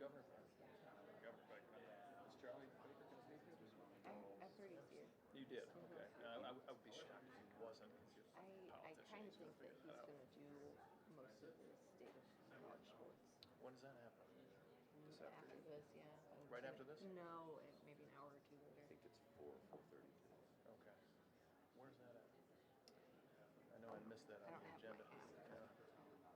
governor back. Governor back. Is Charlie Baker going to be here this month? I've heard he's here. You did? Okay. I would be shocked if he wasn't, because you're a I politician. kind of He's think gonna that figure he's that out. going to do most of the state of college sports. When does that happen? This After afternoon? this, yeah. Right after this? No, maybe an hour or two later. I think it's 4:30 today. Okay. Where's that at? I know I missed that I on don't the have agenda. my app. Yeah.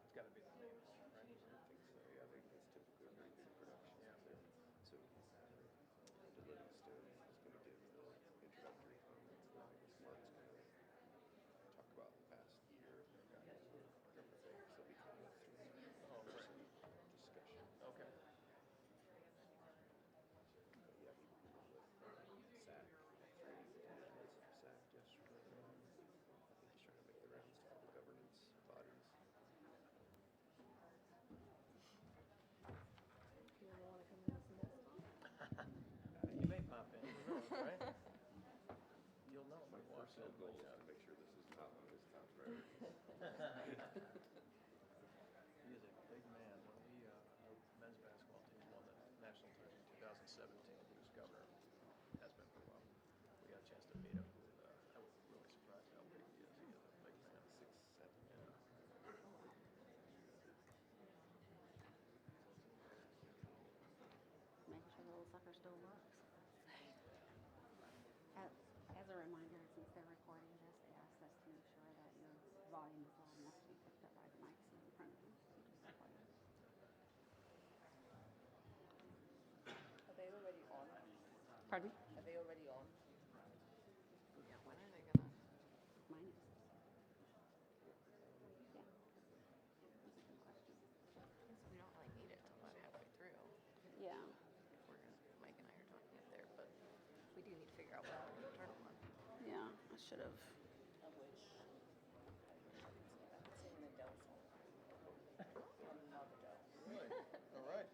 It's got to be the main hall, right? I think so. Yeah, I think that's typically a very big production. Yeah. There. So, Livingston is going to give the introductory comments. And I guess Mark's going to talk about the past year and different things. There'll be kind of a three-person discussion. Okay. But yeah, he met with SAC, 3 attendants of SAC yesterday. I think he's trying to make the rounds to all the governance bodies. You don't want to come and listen to this? You may pop in. Who knows, right? You'll know. My when you walk personal in, goal but, is to make sure this is top on his top priority. He is a big man. When our men's basketball team won the national title in 2017, he was governor. Has been for a while. We got a chance to meet him. I was really surprised how big he is. He is a big man. 6'7". Yeah. Make sure the little sucker still works. As a reminder, since they're recording this, they asked us to make sure that your volume is loud enough to be picked up by the mics in front of you. So just like- Are they already on? Pardon me? Are they already on? Yeah, when are they going to? Mine is. Yeah. That's a good question. We don't really need it till about halfway through. Yeah. If we're going to, Mike and I are talking up there, but we do need to figure out what we're going to turn them on. Yeah, I should have. I wish. I haven't seen the Dell song. I love Dell. Really? All right.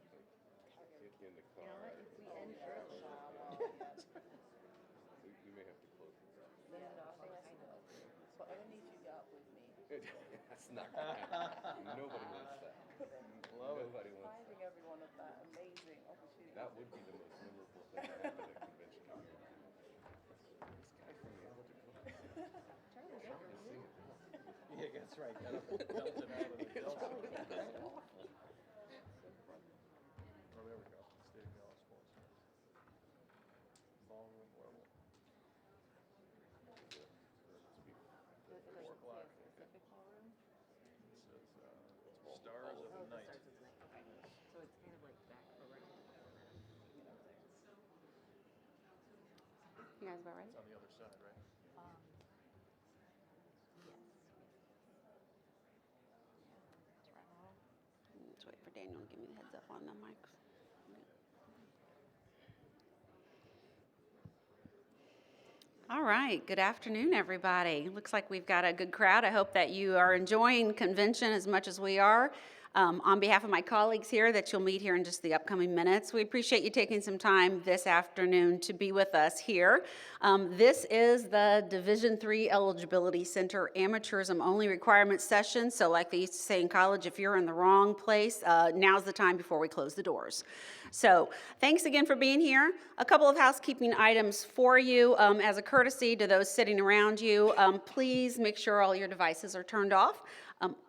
Get in the You know car. what? If we end early, We may have to close this out. Yeah, I know. But I don't need you to get up with me. That's not going to happen. Nobody wants that. Love it. Nobody wants that. Depriving everyone of that amazing opportunity. That would be the most memorable thing that happened at convention. This guy from the Eligibility Charlie Baker is was singing. Yeah, that's right. Got to belt it out of the Delta. Oh, there we go. State of College Sports. Ballroom level. It doesn't say 4 o'clock. a specific ballroom? It says Stars of the Oh, the Night. Stars of the Night. Okay. So it's kind of like back around the corner. You guys about ready? It's on the other side, right? Yes. That's right. Let's wait for Daniel to give me the heads up on the mics. All right, good afternoon, everybody. Looks like we've got a good crowd. I hope that you are enjoying convention as much as we are. On behalf of my colleagues here that you'll meet here in just the upcoming minutes, we appreciate you taking some time this afternoon to be with us here. This is the Division III Eligibility Center Amateurism Only Requirement Session. So like they used to say in college, if you're in the wrong place, now's the time before we close the doors. So thanks again for being here. A couple of housekeeping items for you. As a courtesy to those sitting around you, please make sure all your devices are turned off.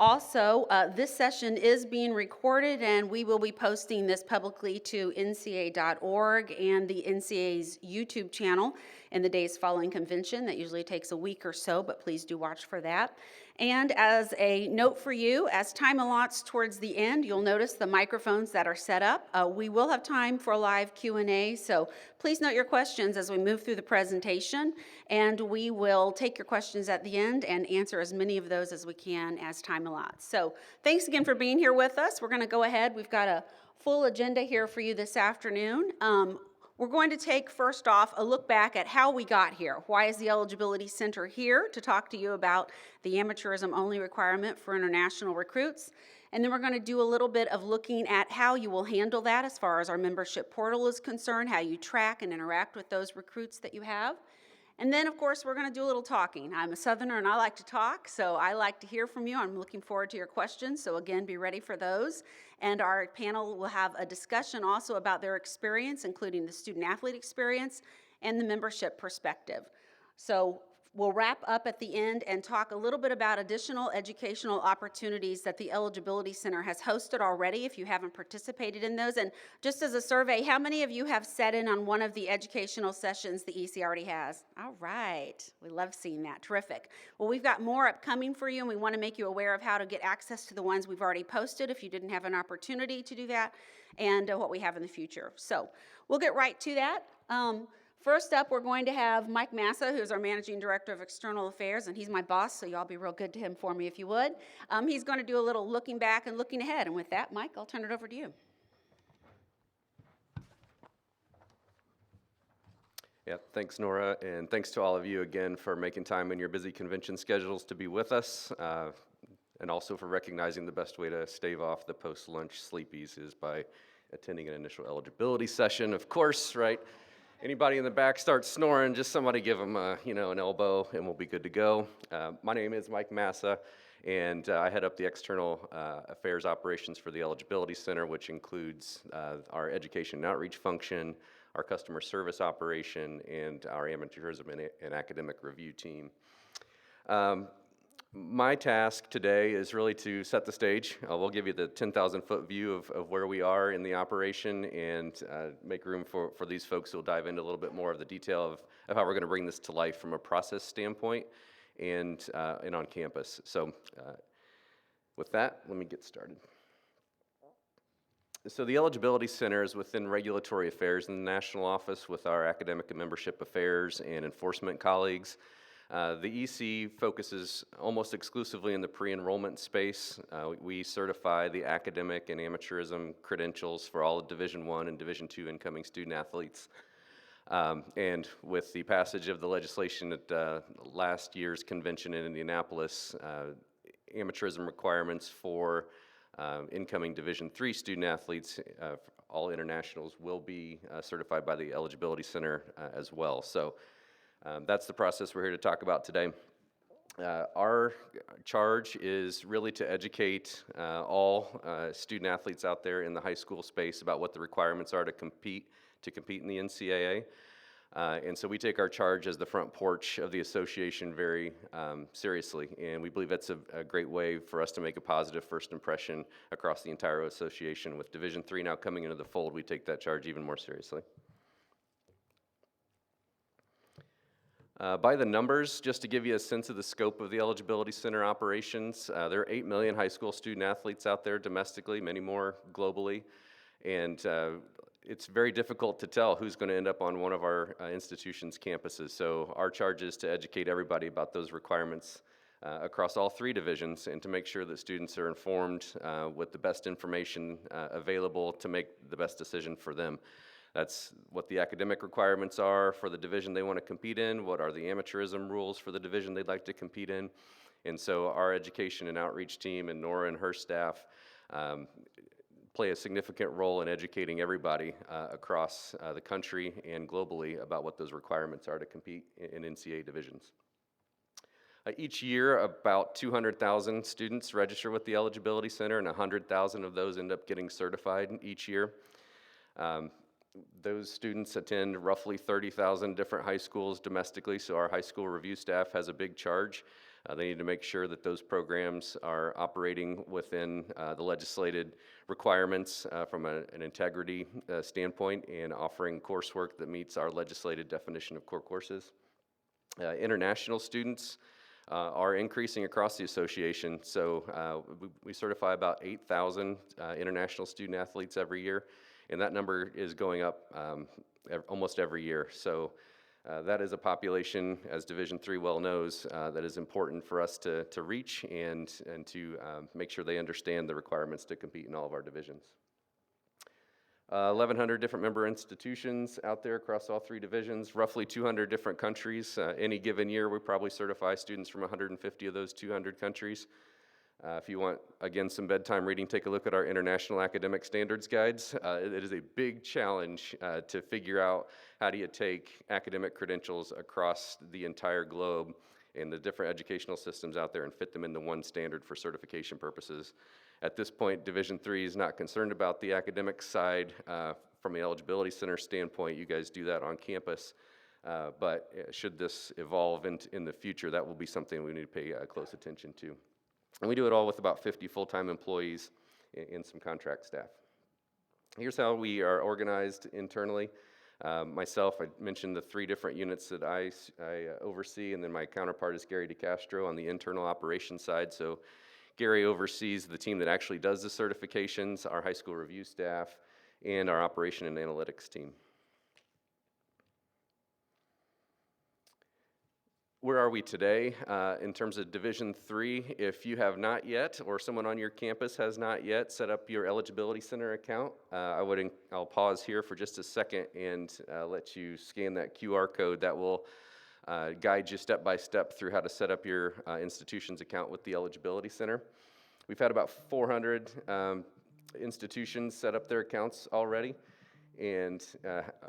Also, this session is being recorded, and we will be posting this publicly to NCAA.org and the NCAA's YouTube channel in the days following convention. That usually takes a week or so, but please do watch for that. And as a note for you, as time allots towards the end, you'll notice the microphones that are set up. We will have time for a live Q&A, so please note your questions as we move through the presentation, and we will take your questions at the end and answer as many of those as we can as time allots. So thanks again for being here with us. We're going to go ahead. We've got a full agenda here for you this afternoon. We're going to take, first off, a look back at how we got here. Why is the Eligibility Center here? To talk to you about the amateurism only requirement for international recruits. And then we're going to do a little bit of looking at how you will handle that as far as our membership portal is concerned, how you track and interact with those recruits that you have. And then, of course, we're going to do a little talking. I'm a Southerner and I like to talk, so I like to hear from you. I'm looking forward to your questions, so again, be ready for those. And our panel will have a discussion also about their experience, including the student-athlete experience and the membership perspective. So we'll wrap up at the end and talk a little bit about additional educational opportunities that the Eligibility Center has hosted already if you haven't participated in those. And just as a survey, how many of you have sat in on one of the educational sessions the EC already has? All right. We love seeing that. Terrific. Well, we've got more upcoming for you, and we want to make you aware of how to get access to the ones we've already posted if you didn't have an opportunity to do that, and what we have in the future. So we'll get right to that. First up, we're going to have Mike Massa, who's our Managing Director of External Affairs, and he's my boss, so y'all be real good to him for me if you would. He's going to do a little looking back and looking ahead, and with that, Mike, I'll turn it over to you. Yeah, thanks, Nora, and thanks to all of you again for making time in your busy convention schedules to be with us, and also for recognizing the best way to stave off the post-lunch sleepies is by attending an initial eligibility session, of course, right? Anybody in the back starts snoring, just somebody give them an elbow and we'll be good to go. My name is Mike Massa, and I head up the external affairs operations for the Eligibility Center, which includes our education and outreach function, our customer service operation, and our amateurism and academic review team. My task today is really to set the stage. We'll give you the 10,000-foot view of where we are in the operation and make room for these folks who will dive into a little bit more of the detail of how we're going to bring this to life from a process standpoint and on campus. So with that, let me get started. So the Eligibility Center is within Regulatory Affairs in the national office with our academic and membership affairs and enforcement colleagues. The EC focuses almost exclusively in the pre-enrollment space. We certify the academic and amateurism credentials for all of Division I and Division II incoming student athletes. And with the passage of the legislation at last year's convention in Indianapolis, amateurism requirements for incoming Division III student athletes, all internationals, will be certified by the Eligibility Center as well. So that's the process we're here to talk about today. Our charge is really to educate all student athletes out there in the high school space about what the requirements are to compete in the NCAA. And so we take our charge as the front porch of the association very seriously, and we believe that's a great way for us to make a positive first impression across the entire association. With Division III now coming into the fold, we take that charge even more seriously. By the numbers, just to give you a sense of the scope of the Eligibility Center operations, there are 8 million high school student athletes out there domestically, many more globally, and it's very difficult to tell who's going to end up on one of our institution's campuses. So our charge is to educate everybody about those requirements across all three divisions and to make sure that students are informed with the best information available to make the best decision for them. That's what the academic requirements are for the division they want to compete in, what are the amateurism rules for the division they'd like to compete in. And so our education and outreach team and Nora and her staff play a significant role in educating everybody across the country and globally about what those requirements are to compete in NCAA divisions. Each year, about 200,000 students register with the Eligibility Center, and 100,000 of those end up getting certified each year. Those students attend roughly 30,000 different high schools domestically, so our high school review staff has a big charge. They need to make sure that those programs are operating within the legislated requirements from an integrity standpoint and offering coursework that meets our legislated definition of core courses. International students are increasing across the association, so we certify about 8,000 international student athletes every year. And that number is going up almost every year. So that is a population, as Division III well knows, that is important for us to reach and to make sure they understand the requirements to compete in all of our divisions. 1,100 different member institutions out there across all three divisions, roughly 200 different countries. Any given year, we probably certify students from 150 of those 200 countries. If you want, again, some bedtime reading, take a look at our International Academic Standards Guides. It is a big challenge to figure out how do you take academic credentials across the entire globe and the different educational systems out there and fit them into one standard for certification purposes. At this point, Division III is not concerned about the academic side. From the Eligibility Center standpoint, you guys do that on campus. But should this evolve in the future, that will be something we need to pay close attention to. And we do it all with about 50 full-time employees and some contract staff. Here's how we are organized internally. Myself, I mentioned the 3 different units that I oversee, and then my counterpart is Gary DeCastro on the internal operations side. So Gary oversees the team that actually does the certifications, our high school review staff, and our operation and analytics team. Where are we today in terms of Division III? If you have not yet, or someone on your campus has not yet set up your Eligibility Center account, I'll pause here for just a second and let you scan that QR code that will guide you step by step through how to set up your institution's account with the Eligibility Center. We've had about 400 institutions set up their accounts already, and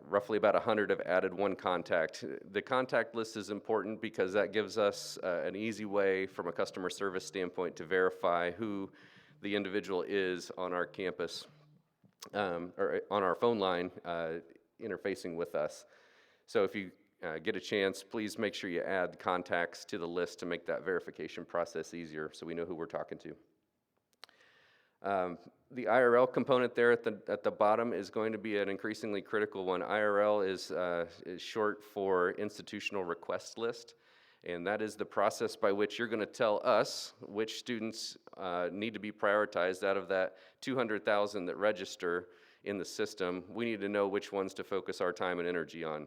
roughly about 100 have added one contact. The contact list is important because that gives us an easy way from a customer service standpoint to verify who the individual is on our campus, or on our phone line interfacing with us. So if you get a chance, please make sure you add contacts to the list to make that verification process easier so we know who we're talking to. The IRL component there at the bottom is going to be an increasingly critical one. IRL is short for Institutional Request List, and that is the process by which you're going to tell us which students need to be prioritized out of that 200,000 that register in the system. We need to know which ones to focus our time and energy on.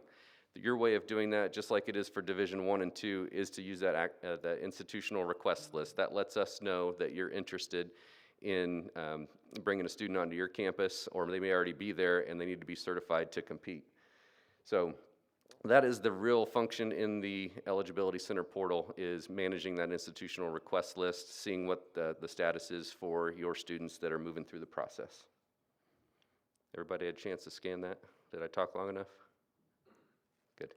Your way of doing that, just like it is for Division I and II, is to use that Institutional Request List. That lets us know that you're interested in bringing a student onto your campus, or they may already be there and they need to be certified to compete. So that is the real function in the Eligibility Center portal, is managing that institutional request list, seeing what the status is for your students that are moving through the process. Everybody had a chance to scan that? Did I talk long enough? Good.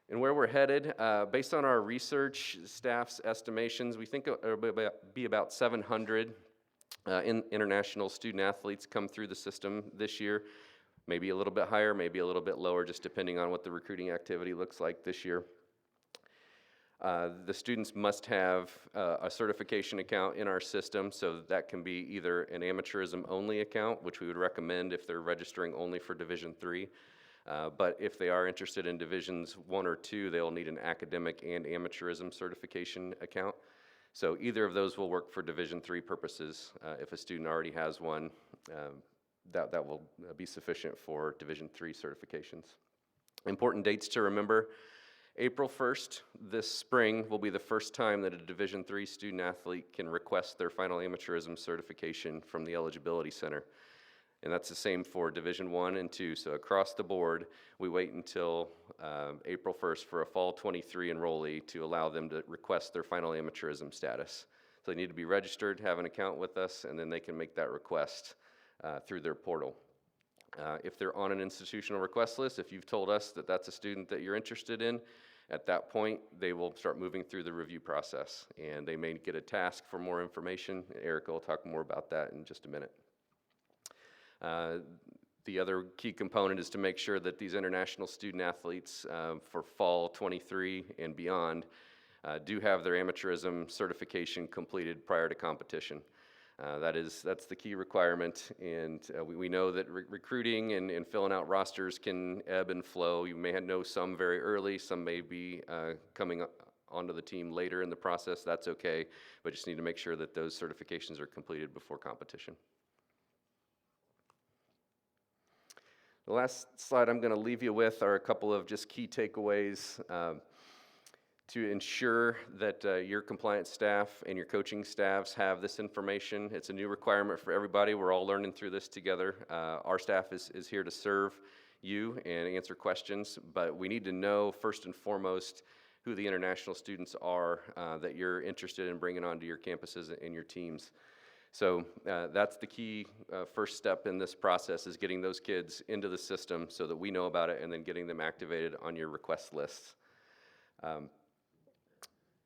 And where we're headed, based on our research staff's estimations, we think there will be about 700 international student athletes come through the system this year. Maybe a little bit higher, maybe a little bit lower, just depending on what the recruiting activity looks like this year. The students must have a certification account in our system, so that can be either an amateurism-only account, which we would recommend if they're registering only for Division III. But if they are interested in Divisions I or II, they'll need an academic and amateurism certification account. So either of those will work for Division III purposes. If a student already has one, that will be sufficient for Division III certifications. Important dates to remember: April 1st, this spring, will be the first time that a Division III student athlete can request their final amateurism certification from the Eligibility Center. And that's the same for Division I and II. So across the board, we wait until April 1st for a Fall 23 enrollee to allow them to request their final amateurism status. So they need to be registered, have an account with us, and then they can make that request through their portal. If they're on an institutional request list, if you've told us that that's a student that you're interested in, at that point, they will start moving through the review process, and they may get a task for more information. Erica will talk more about that in just a minute. The other key component is to make sure that these international student athletes for Fall 23 and beyond do have their amateurism certification completed prior to competition. That's the key requirement, and we know that recruiting and filling out rosters can ebb and flow. You may know some very early, some may be coming onto the team later in the process. That's okay, but just need to make sure that those certifications are completed before competition. The last slide I'm going to leave you with are a couple of just key takeaways to ensure that your compliance staff and your coaching staffs have this information. It's a new requirement for everybody. We're all learning through this together. Our staff is here to serve you and answer questions, but we need to know first and foremost who the international students are that you're interested in bringing onto your campuses and your teams. So that's the key first step in this process, is getting those kids into the system so that we know about it, and then getting them activated on your request lists.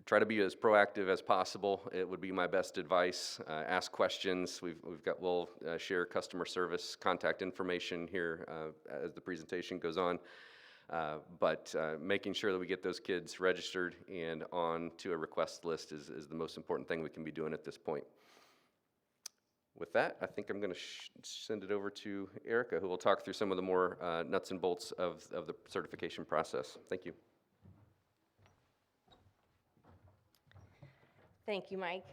Try to be as proactive as possible. It would be my best advice. Ask questions. We'll share customer service contact information here as the presentation goes on. But making sure that we get those kids registered and on to a request list is the most important thing we can be doing at this point. With that, I think I'm going to send it over to Erica, who will talk through some of the more nuts and bolts of the certification process. Thank you. Thank you, Mike.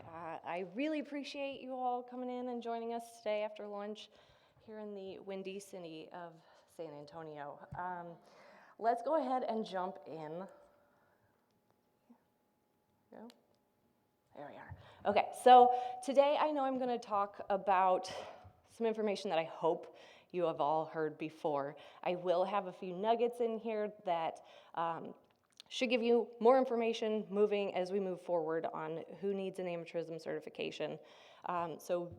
I really appreciate you all coming in and joining us today after lunch here in the windy city of San Antonio. Let's go ahead and jump in. Go. There we are. Okay, so today I know I'm going to talk about some information that I hope you have all heard before. I will have a few nuggets in here that should give you more information as we move forward on who needs an amateurism certification. So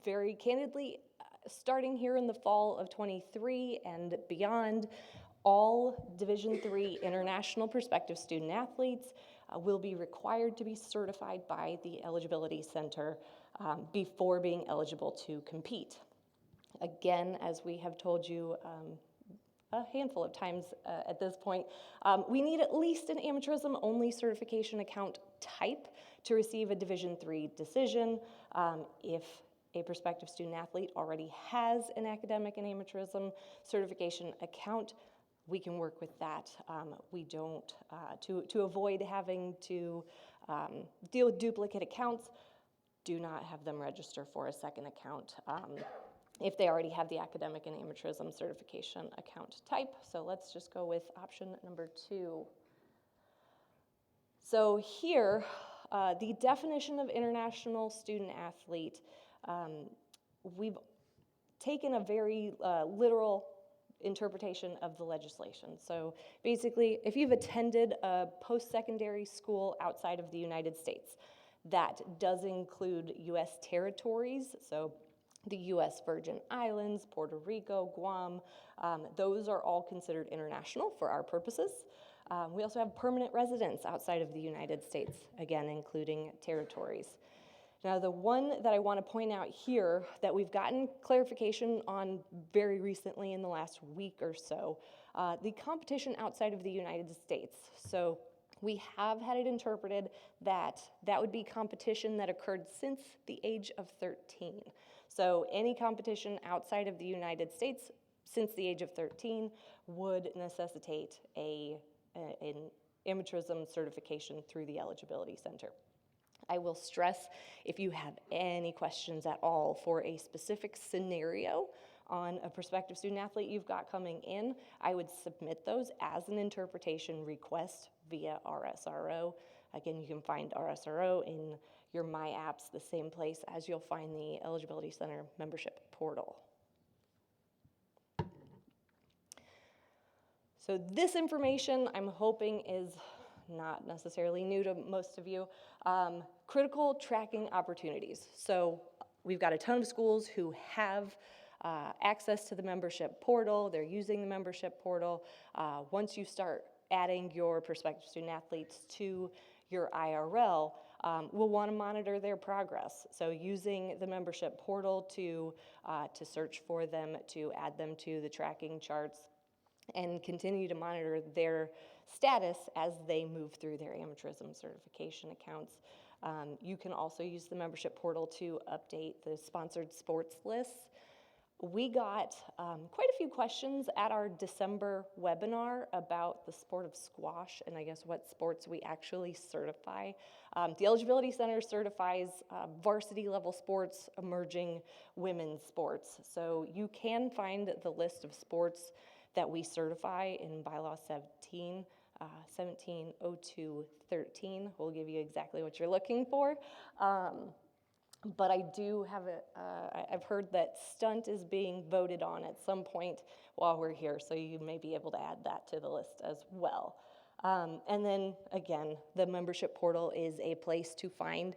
very candidly, starting here in the fall of 23 and beyond, all Division III international prospective student athletes will be required to be certified by the Eligibility Center before being eligible to compete. Again, as we have told you a handful of times at this point, we need at least an amateurism-only certification account type to receive a Division III decision. If a prospective student athlete already has an academic and amateurism certification account, we can work with that. We don't, to avoid having to deal with duplicate accounts, do not have them register for a second account if they already have the academic and amateurism certification account type. So let's just go with option number 2. So here, the definition of international student athlete, we've taken a very literal interpretation of the legislation. So basically, if you've attended a post-secondary school outside of the United States, that does include U.S. territories, so the U.S. Virgin Islands, Puerto Rico, Guam, those are all considered international for our purposes. We also have permanent residents outside of the United States, again, including territories. Now, the one that I want to point out here that we've gotten clarification on very recently in the last week or so, the competition outside of the United States. So we have had it interpreted that that would be competition that occurred since the age of 13. So any competition outside of the United States since the age of 13 would necessitate an amateurism certification through the Eligibility Center. I will stress, if you have any questions at all for a specific scenario on a prospective student athlete you've got coming in, I would submit those as an interpretation request via RSRO. Again, you can find RSRO in your My Apps, the same place as you'll find the Eligibility Center membership portal. So this information, I'm hoping, is not necessarily new to most of you. Critical tracking opportunities. So we've got a ton of schools who have access to the membership portal. They're using the membership portal. Once you start adding your prospective student athletes to your IRL, we'll want to monitor their progress. So using the membership portal to search for them, to add them to the tracking charts, and continue to monitor their status as they move through their amateurism certification accounts. You can also use the membership portal to update the sponsored sports lists. We got quite a few questions at our December webinar about the sport of squash and I guess what sports we actually certify. The Eligibility Center certifies varsity level sports, emerging women's sports. So you can find the list of sports that we certify in Bylaw 170213 will give you exactly what you're looking for. But I do have I've heard that stunt is being voted on at some point while we're here, so you may be able to add that to the list as well. And then again, the membership portal is a place to find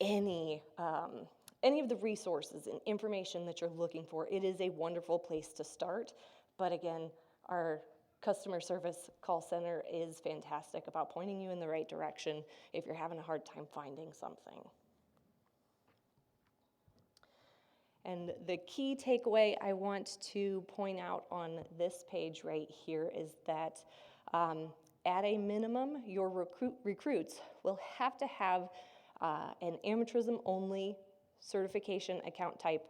any of the resources and information that you're looking for. It is a wonderful place to start. But again, our customer service call center is fantastic about pointing you in the right direction if you're having a hard time finding something. And the key takeaway I want to point out on this page right here is that at a minimum, your recruits will have to have an amateurism-only certification account type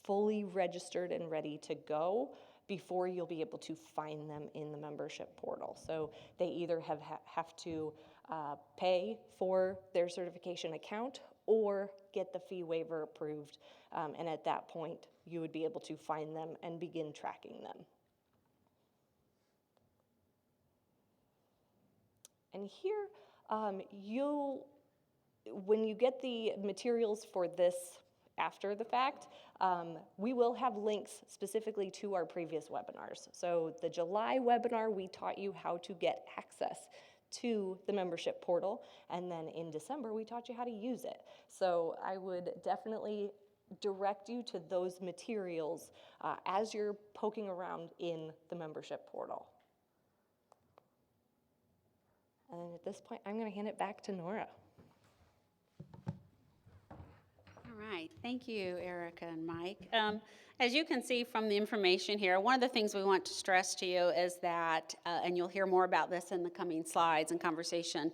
fully registered and ready to go before you'll be able to find them in the membership portal. So they either have to pay for their certification account or get the fee waiver approved, and at that point, you would be able to find them and begin tracking them. And here, when you get the materials for this after the fact, we will have links specifically to our previous webinars. So the July webinar, we taught you how to get access to the membership portal, and then in December, we taught you how to use it. So I would definitely direct you to those materials as you're poking around in the membership portal. And at this point, I'm going to hand it back to Nora. All right, thank you, Erica and Mike. As you can see from the information here, one of the things we want to stress to you is that, and you'll hear more about this in the coming slides and conversation,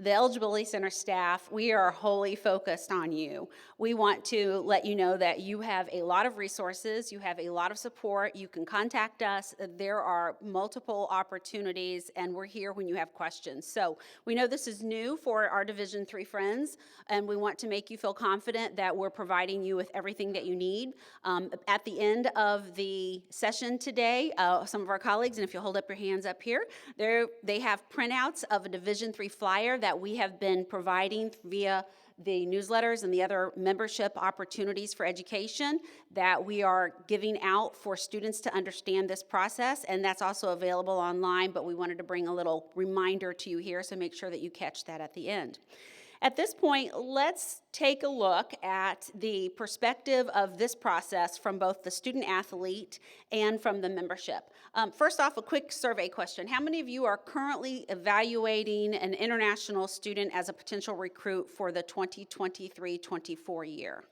the Eligibility Center staff, we are wholly focused on you. We want to let you know that you have a lot of resources, you have a lot of support, you can contact us, there are multiple opportunities, and we're here when you have questions. So we know this is new for our Division III friends, and we want to make you feel confident that we're providing you with everything that you need. At the end of the session today, some of our colleagues, and if you'll hold up your hands up here, they have printouts of a Division III flyer that we have been providing via the newsletters and the other membership opportunities for education that we are giving out for students to understand this process, and that's also available online, but we wanted to bring a little reminder to you here, so make sure that you catch that at the end. At this point, let's take a look at the perspective of this process from both the student athlete and from the membership. First off, a quick survey question. How many of you are currently evaluating an international student as a potential recruit for the 2023-24 year?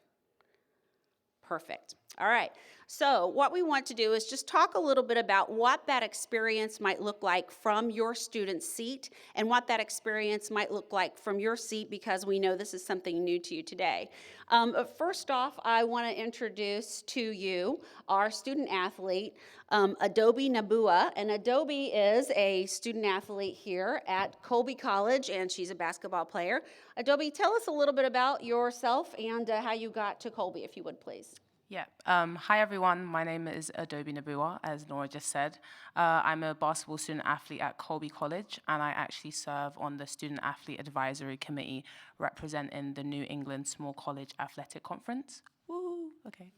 Perfect. All right. So what we want to do is just talk a little bit about what that experience might look like from your student's seat and what that experience might look like from your seat, because we know this is something new to you today. First off, I want to introduce to you our student athlete, Adobe Nabua. And Adobe is a student athlete here at Colby College, and she's a basketball player. Adobe, tell us a little bit about yourself and how you got to Colby, if you would, please. Yeah. Hi, everyone. My name is Adobe Nabua, as Nora just said. I'm a basketball student athlete at Colby College, and I actually serve on the Student Athlete Advisory Committee representing the New England Small College Athletic Conference. Woo, okay.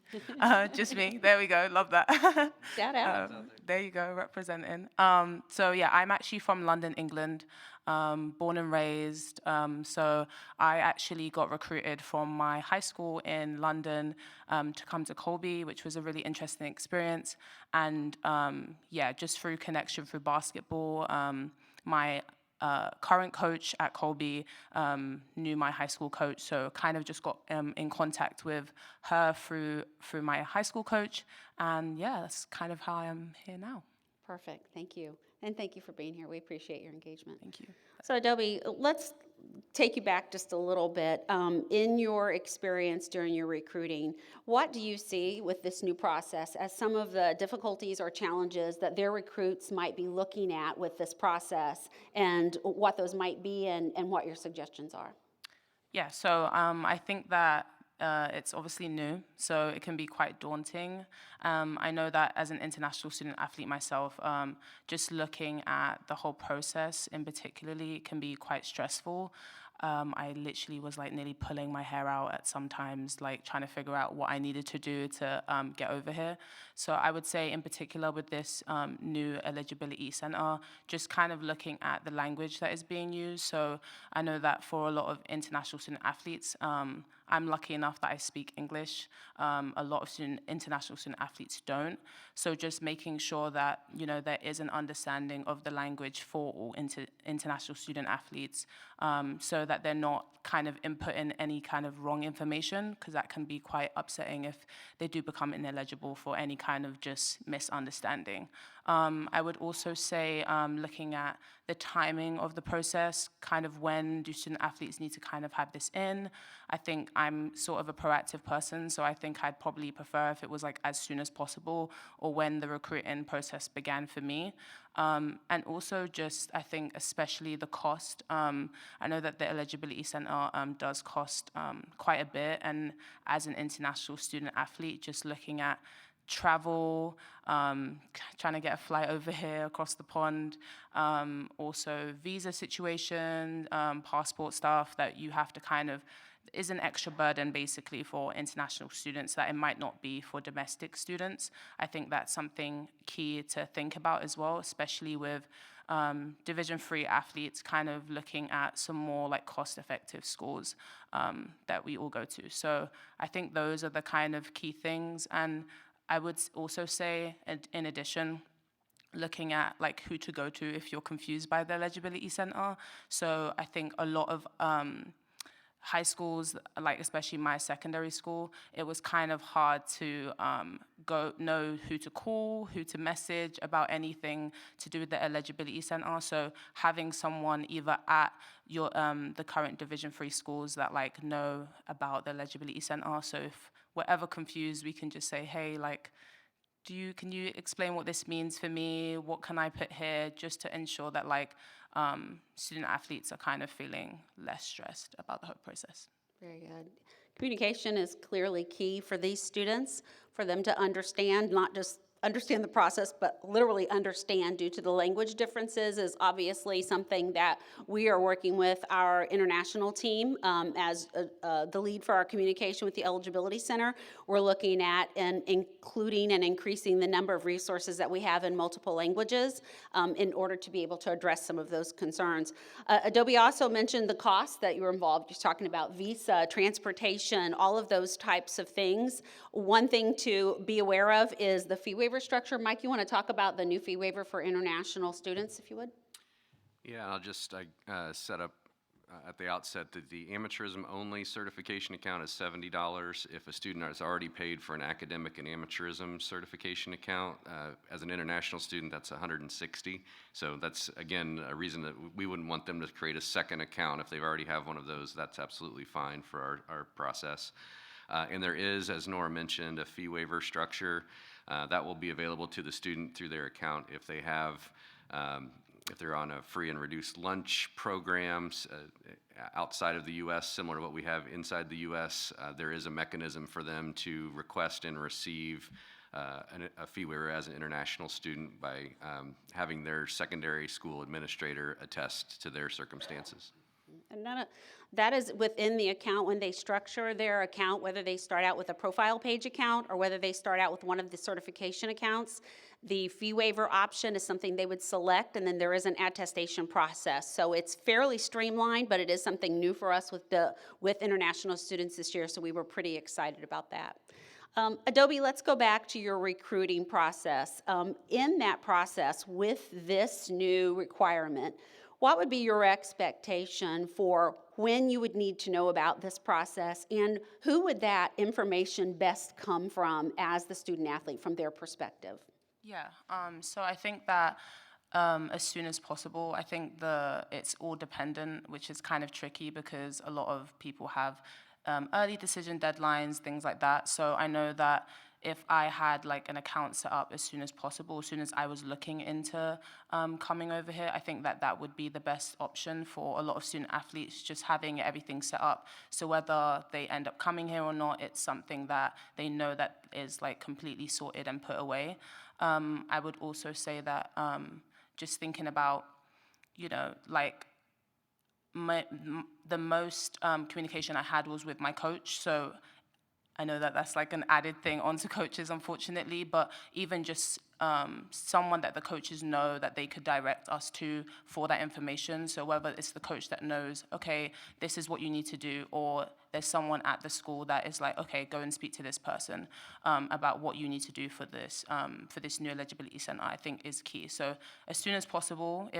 Just me. There we go. Love that. Shout out. There you go, representing. So, yeah, I'm actually from London, England. Born and raised. So I actually got recruited from my high school in London to come to Colby, which was a really interesting experience. And yeah, just through connection through basketball, my current coach at Colby knew my high school coach, so kind of just got in contact with her through my high school coach. And yeah, that's kind of how I am here now. Perfect. Thank you. And thank you for being here. We appreciate your engagement. Thank you. So, Adobe, let's take you back just a little bit. In your experience during your recruiting, what do you see with this new process as some of the difficulties or challenges that their recruits might be looking at with this process, and what those might be, and what your suggestions are? Yeah, so I think that it's obviously new, so it can be quite daunting. I know that as an international student athlete myself, just looking at the whole process in particularly can be quite stressful. I literally was like nearly pulling my hair out at some times, like trying to figure out what I needed to do to get over here. So I would say in particular with this new eligibility center, just kind of looking at the language that is being used. So I know that for a lot of international student athletes, I'm lucky enough that I speak English. A lot of international student athletes don't. So just making sure that, you know, there is an understanding of the language for all international student athletes, so that they're not kind of inputting any kind of wrong information, because that can be quite upsetting if they do become ineligible for any kind of just misunderstanding. I would also say looking at the timing of the process, kind of when do student athletes need to kind of have this in. I think I'm sort of a proactive person, so I think I'd probably prefer if it was like as soon as possible or when the recruiting process began for me. And also just, I think, especially the cost. I know that the Eligibility Center does cost quite a bit, and as an international student athlete, just looking at travel, trying to get a flight over here across the pond, also visa situation, passport stuff that you have to kind of, is an extra burden basically for international students that it might not be for domestic students. I think that's something key to think about as well, especially with Division III athletes kind of looking at some more like cost-effective schools that we all go to. So I think those are the kind of key things. And I would also say, in addition, looking at like who to go to if you're confused by the Eligibility Center. So I think a lot of high schools, like especially my secondary school, it was kind of hard to know who to call, who to message about anything to do with the Eligibility Center. So having someone either at your the current Division III schools that like know about the Eligibility Center. So if we're ever confused, we can just say, hey, like, can you explain what this means for me? What can I put here, just to ensure that like student athletes are kind of feeling less stressed about the whole process. Very good. Communication is clearly key for these students, for them to understand, not just understand the process, but literally understand due to the language differences is obviously something that we are working with our international team as the lead for our communication with the Eligibility Center. We're looking at and including and increasing the number of resources that we have in multiple languages in order to be able to address some of those concerns. Adobe also mentioned the costs that you were involved. You're talking about visa, transportation, all of those types of things. One thing to be aware of is the fee waiver structure. Mike, you want to talk about the new fee waiver for international students, if you would? Yeah, I'll just set up at the outset that the amateurism only certification account is $70. If a student has already paid for an academic and amateurism certification account, as an international student, that's $160. So that's, again, a reason that we wouldn't want them to create a second account. If they already have one of those, that's absolutely fine for our process. And there is, as Nora mentioned, a fee waiver structure that will be available to the student through their account if they have, if they're on a free and reduced lunch programs outside of the U.S., similar to what we have inside the U.S., there is a mechanism for them to request and receive a fee waiver as an international student by having their secondary school administrator attest to their circumstances. And that is within the account when they structure their account, whether they start out with a profile page account or whether they start out with one of the certification accounts. The fee waiver option is something they would select, and then there is an attestation process. So it's fairly streamlined, but it is something new for us with international students this year, so we were pretty excited about that. Adobe, let's go back to your recruiting process. In that process, with this new requirement, what would be your expectation for when you would need to know about this process, and who would that information best come from as the student athlete from their perspective? Yeah, so I think that as soon as possible. I think it's all dependent, which is kind of tricky because a lot of people have early decision deadlines, things like that. So I know that if I had like an account set up as soon as possible, as soon as I was looking into coming over here, I think that would be the best option for a lot of student athletes, just having everything set up. So whether they end up coming here or not, it's something that they know that is like completely sorted and put away. I would also say that just thinking about, you know, like the most communication I had was with my coach. So I know that that's like an added thing onto coaches, unfortunately, but even just someone that the coaches know that they could direct us to for that information. So whether it's the coach that knows, okay, this is what you need to do, or there's someone at the school that is like, okay, go and speak to this person about what you need to do for this new eligibility center, I think is key. So as soon as possible,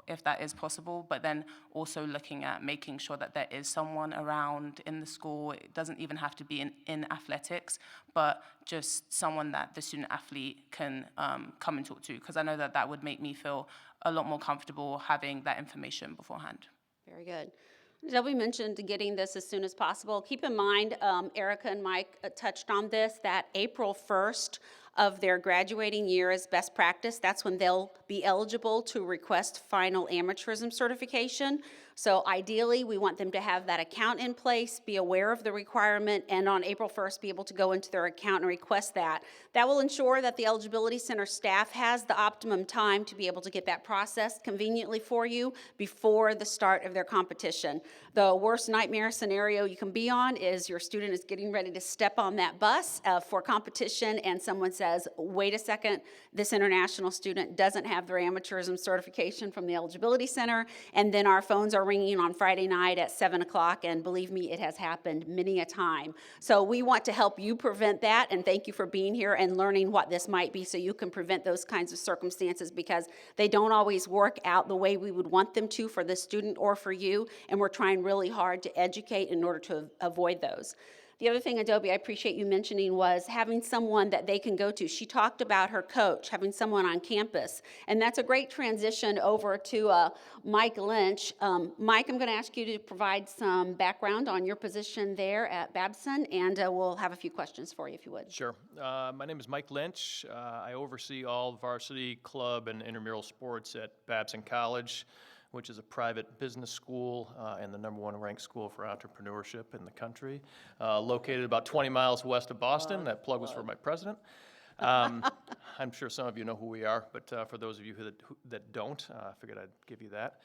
if that is possible, but then also looking at making sure that there is someone around in the school. It doesn't even have to be in athletics, but just someone that the student athlete can come and talk to, because I know that that would make me feel a lot more comfortable having that information beforehand. Very good. Debbie mentioned getting this as soon as possible. Keep in mind, Erica and Mike touched on this, that April 1st of their graduating year is best practice. That's when they'll be eligible to request final amateurism certification. So ideally, we want them to have that account in place, be aware of the requirement, and on April 1st, be able to go into their account and request that. That will ensure that the Eligibility Center staff has the optimum time to be able to get that processed conveniently for you before the start of their competition. The worst nightmare scenario you can be on is your student is getting ready to step on that bus for competition, and someone says, wait a second, this international student doesn't have their amateurism certification from the Eligibility Center, and then our phones are ringing on Friday night at 7 o'clock, and believe me, it has happened many a time. So we want to help you prevent that, and thank you for being here and learning what this might be so you can prevent those kinds of circumstances, because they don't always work out the way we would want them to for the student or for you, and we're trying really hard to educate in order to avoid those. The other thing, Adobe, I appreciate you mentioning was having someone that they can go to. She talked about her coach, having someone on campus, and that's a great transition over to Mike Lynch. Mike, I'm going to ask you to provide some background on your position there at Babson, and we'll have a few questions for you, if you would. Sure. My name is Mike Lynch. I oversee all varsity, club, and intramural sports at Babson College, which is a private business school and the #1 ranked school for entrepreneurship in the country, located about 20 miles west of Boston. That plug was for my president. I'm sure some of you know who we are, but for those of you that don't, I figured I'd give you that.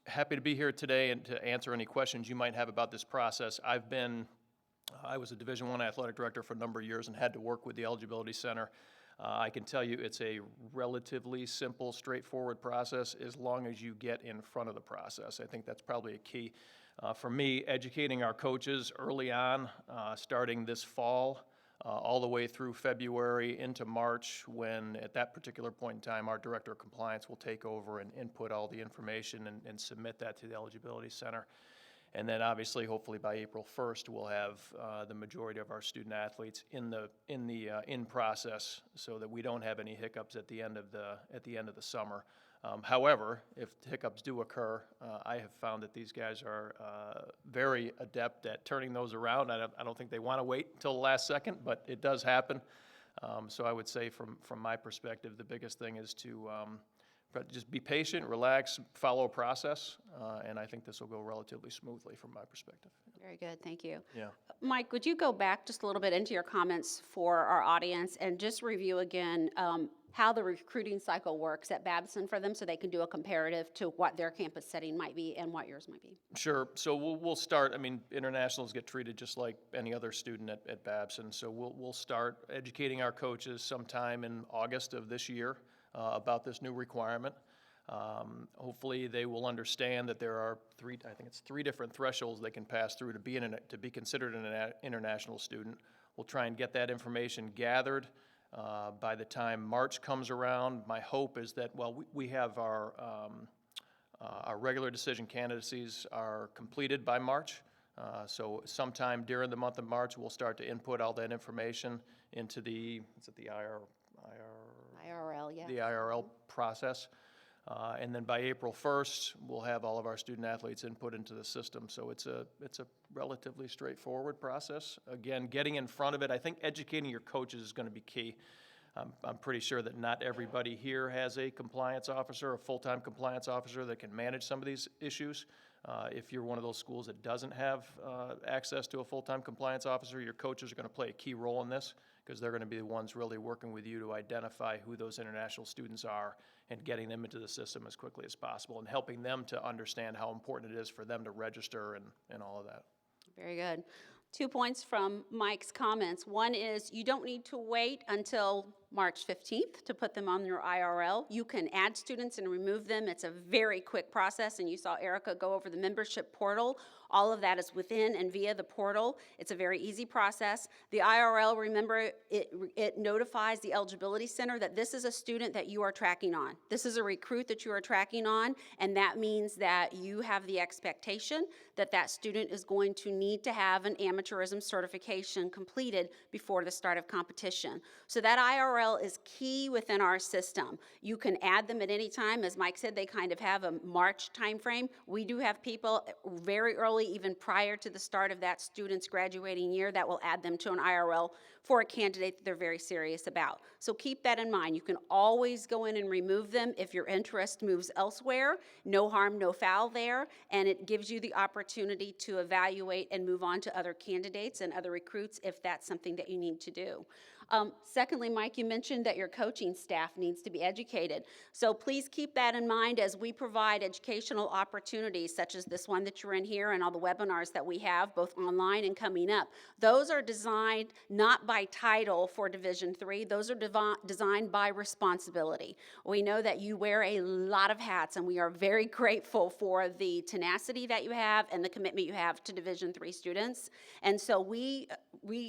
Happy to be here today and to answer any questions you might have about this process. I was a Division I athletic director for a number of years and had to work with the Eligibility Center. I can tell you it's a relatively simple, straightforward process as long as you get in front of the process. I think that's probably a key. For me, educating our coaches early on, starting this fall, all the way through February into March, when at that particular point in time, our Director of Compliance will take over and input all the information and submit that to the Eligibility Center. And then obviously, hopefully by April 1st, we'll have the majority of our student athletes in process, so that we don't have any hiccups at the end of the summer. However, if hiccups do occur, I have found that these guys are very adept at turning those around. I don't think they want to wait until the last second, but it does happen. So I would say from my perspective, the biggest thing is to but just be patient, relax, follow a process, and I think this will go relatively smoothly from my perspective. Very good, thank you. Yeah. Mike, would you go back just a little bit into your comments for our audience and just review again how the recruiting cycle works at Babson for them, so they can do a comparative to what their campus setting might be and what yours might be? Sure. So we'll start. I mean, internationals get treated just like any other student at Babson. So we'll start educating our coaches sometime in August of this year about this new requirement. Hopefully they will understand that there are three different thresholds they can pass through to be considered an international student. We'll try and get that information gathered by the time March comes around. My hope is that, we have our regular decision candidacies are completed by March. So sometime during the month of March, we'll start to input all that information into the IRL, yeah. the IRL process. And then by April 1st, we'll have all of our student athletes input into the system. So it's a relatively straightforward process. Again, getting in front of it, I think educating your coaches is going to be key. I'm pretty sure that not everybody here has a compliance officer, a full-time compliance officer that can manage some of these issues. If you're one of those schools that doesn't have access to a full-time compliance officer, your coaches are going to play a key role in this, because they're going to be the ones really working with you to identify who those international students are and getting them into the system as quickly as possible and helping them to understand how important it is for them to register and all of that. Very good. 2 points from Mike's comments. One is you don't need to wait until March 15th to put them on your IRL. You can add students and remove them. It's a very quick process, and you saw Erica go over the membership portal. All of that is within and via the portal. It's a very easy process. The IRL, remember, it notifies the Eligibility Center that this is a student that you are tracking on. This is a recruit that you are tracking on, and that means that you have the expectation that that student is going to need to have an amateurism certification completed before the start of competition. So that IRL is key within our system. You can add them at any time. As Mike said, they kind of have a March timeframe. We do have people very early, even prior to the start of that student's graduating year, that will add them to an IRL for a candidate that they're very serious about. So keep that in mind. You can always go in and remove them if your interest moves elsewhere. No harm, no foul there, and it gives you the opportunity to evaluate and move on to other candidates and other recruits if that's something that you need to do. Secondly, Mike, you mentioned that your coaching staff needs to be educated. So please keep that in mind as we provide educational opportunities such as this one that you're in here and all the webinars that we have, both online and coming up. Those are designed not by title for Division III. Those are designed by responsibility. We know that you wear a lot of hats, and we are very grateful for the tenacity that you have and the commitment you have to Division III students. And so we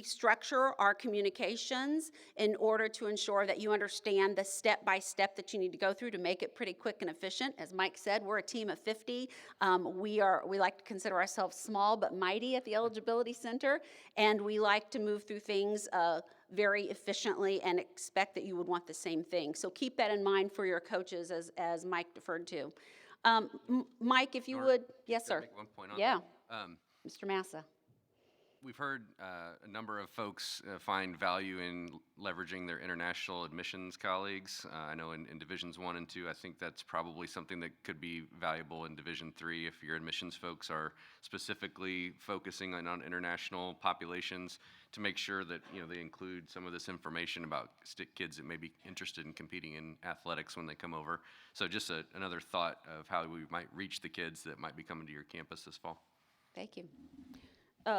structure our communications in order to ensure that you understand the step-by-step that you need to go through to make it pretty quick and efficient. As Mike said, we're a team of 50. We like to consider ourselves small but mighty at the Eligibility Center, and we like to move through things very efficiently and expect that you would want the same thing. So keep that in mind for your coaches, as Mike deferred to. Mike, if you would. Yes, sir. Make one point on Yeah. that. Mr. Massa. We've heard a number of folks find value in leveraging their international admissions colleagues. I know in Divisions 1 and 2, I think that's probably something that could be valuable in Division 3 if your admissions folks are specifically focusing on international populations to make sure that they include some of this information about kids that may be interested in competing in athletics when they come over. So just another thought of how we might reach the kids that might be coming to your campus this fall. Thank you.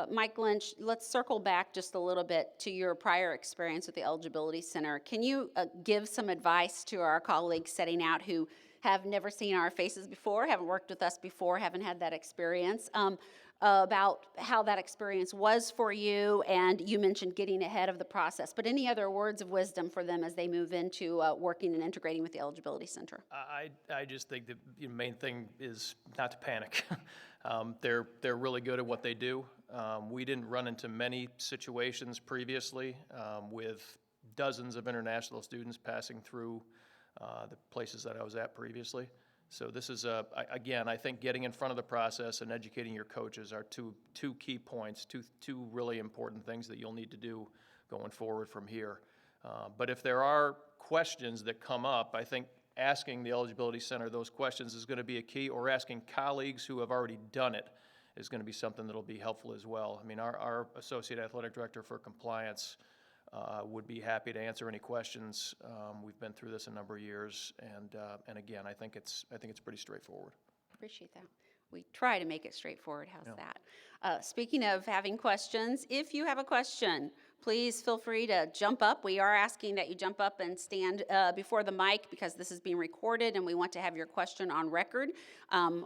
Mike Lynch, let's circle back just a little bit to your prior experience with the Eligibility Center. Can you give some advice to our colleagues setting out who have never seen our faces before, haven't worked with us before, haven't had that experience, about how that experience was for you? And you mentioned getting ahead of the process, but any other words of wisdom for them as they move into working and integrating with the Eligibility Center? I just think the main thing is not to panic. They're really good at what they do. We didn't run into many situations previously with dozens of international students passing through the places that I was at previously. So this is, again, I think getting in front of the process and educating your coaches are two key points, two really important things that you'll need to do going forward from here. But if there are questions that come up, I think asking the Eligibility Center those questions is going to be a key, or asking colleagues who have already done it is going to be something that'll be helpful as well. I mean, our Associate Athletic Director for Compliance would be happy to answer any questions. We've been through this a number of years, and again, I think it's pretty straightforward. Appreciate that. We try to make it straightforward. How's that? Speaking of having questions, if you have a question, please feel free to jump up. We are asking that you jump up and stand before the mic because this is being recorded and we want to have your question on record.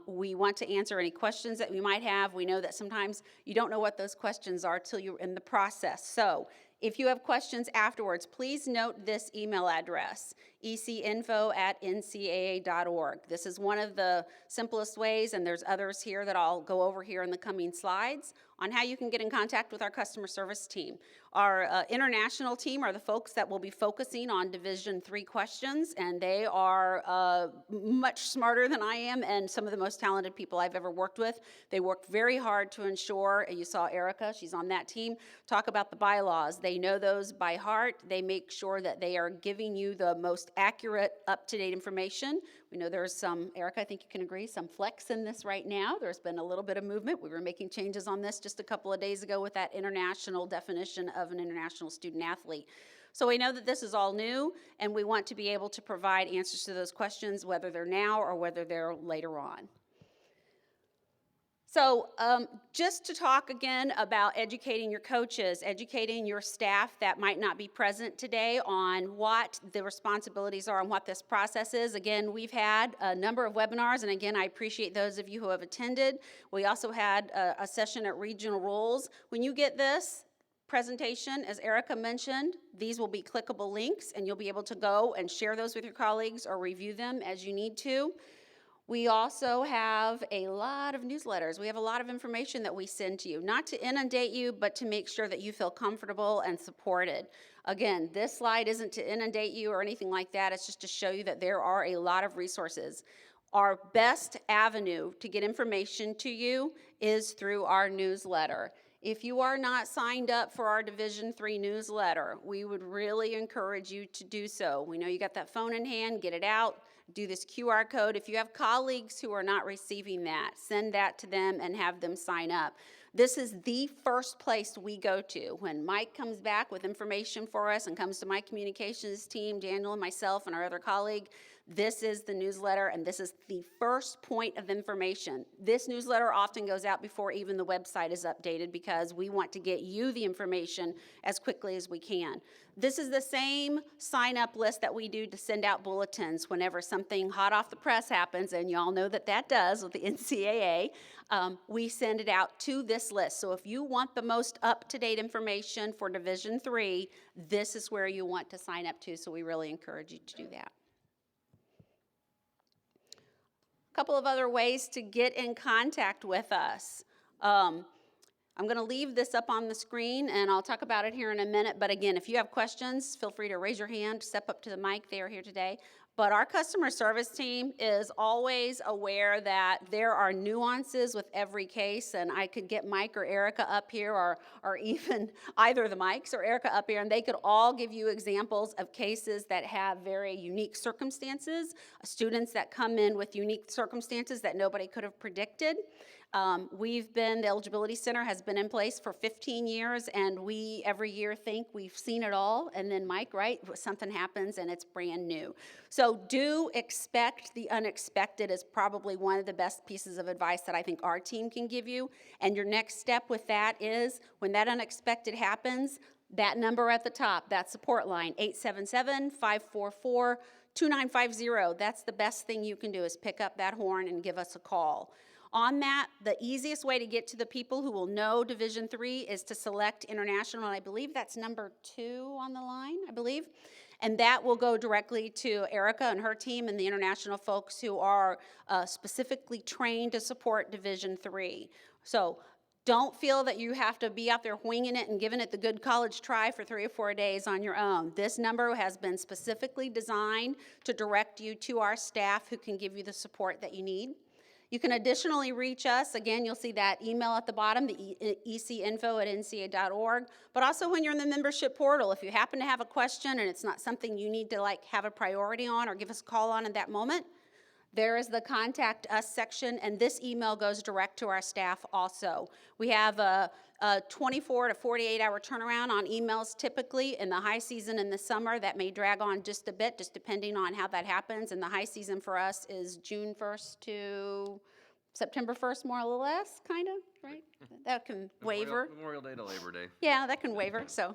We want to answer any questions that we might have. We know that sometimes you don't know what those questions are till you're in the process. So if you have questions afterwards, please note this email address, ecinfo@ncaa.org. This is one of the simplest ways, and there's others here that I'll go over here in the coming slides, on how you can get in contact with our customer service team. Our international team are the folks that will be focusing on Division III questions, and they are much smarter than I am and some of the most talented people I've ever worked with. They work very hard to ensure, you saw Erica, she's on that team, talk about the bylaws. They know those by heart. They make sure that they are giving you the most accurate, up-to-date information. We know there's some, Erica, I think you can agree, some flex in this right now. There's been a little bit of movement. We were making changes on this just a couple of days ago with that international definition of an international student athlete. So we know that this is all new, and we want to be able to provide answers to those questions, whether they're now or whether they're later on. So just to talk again about educating your coaches, educating your staff that might not be present today on what the responsibilities are and what this process is. Again, we've had a number of webinars, and again, I appreciate those of you who have attended. We also had a session at Regional Roles. When you get this presentation, as Erica mentioned, these will be clickable links, and you'll be able to go and share those with your colleagues or review them as you need to. We also have a lot of newsletters. We have a lot of information that we send to you, not to inundate you, but to make sure that you feel comfortable and supported. Again, this slide isn't to inundate you or anything like that. It's just to show you that there are a lot of resources. Our best avenue to get information to you is through our newsletter. If you are not signed up for our Division III newsletter, we would really encourage you to do so. We know you got that phone in hand, get it out. Do this QR code. If you have colleagues who are not receiving that, send that to them and have them sign up. This is the first place we go to. When Mike comes back with information for us and comes to my communications team, Daniel and myself and our other colleague, this is the newsletter, and this is the first point of information. This newsletter often goes out before even the website is updated because we want to get you the information as quickly as we can. This is the same sign-up list that we do to send out bulletins whenever something hot off the press happens, and y'all know that that does with the NCAA. We send it out to this list. So if you want the most up-to-date information for Division III, this is where you want to sign up to, so we really encourage you to do that. A couple of other ways to get in contact with us. I'm going to leave this up on the screen, and I'll talk about it here in a minute. But again, if you have questions, feel free to raise your hand, step up to the mic. They are here today. But our customer service team is always aware that there are nuances with every case, and I could get Mike or Erica up here, or even either the Mikes or Erica up here, and they could all give you examples of cases that have very unique circumstances, students that come in with unique circumstances that nobody could have predicted. The Eligibility Center has been in place for 15 years, and we every year think we've seen it all, and then Mike, right, something happens and it's brand new. So do expect the unexpected is probably one of the best pieces of advice that I think our team can give you, and your next step with that is when that unexpected happens, that number at the top, that support line, 877-544-2950, that's the best thing you can do is pick up that horn and give us a call. On that, the easiest way to get to the people who will know Division III is to select international, and I believe that's number 2 on the line, I believe. And that will go directly to Erica and her team and the international folks who are specifically trained to support Division III. So don't feel that you have to be out there winging it and giving it the good college try for 3 or 4 days on your own. This number has been specifically designed to direct you to our staff who can give you the support that you need. You can additionally reach us. Again, you'll see that email at the bottom, the ecinfo@nca.org. But also when you're in the membership portal, if you happen to have a question and it's not something you need to have a priority on or give us a call on at that moment, there is the Contact Us section, and this email goes direct to our staff also. We have a 24 to 48-hour turnaround on emails typically. In the high season in the summer, that may drag on just a bit, just depending on how that happens. And the high season for us is June 1st to September 1st, more or less, kind of, right? That can waver. Memorial Day to Labor Day. Yeah, that can waver. So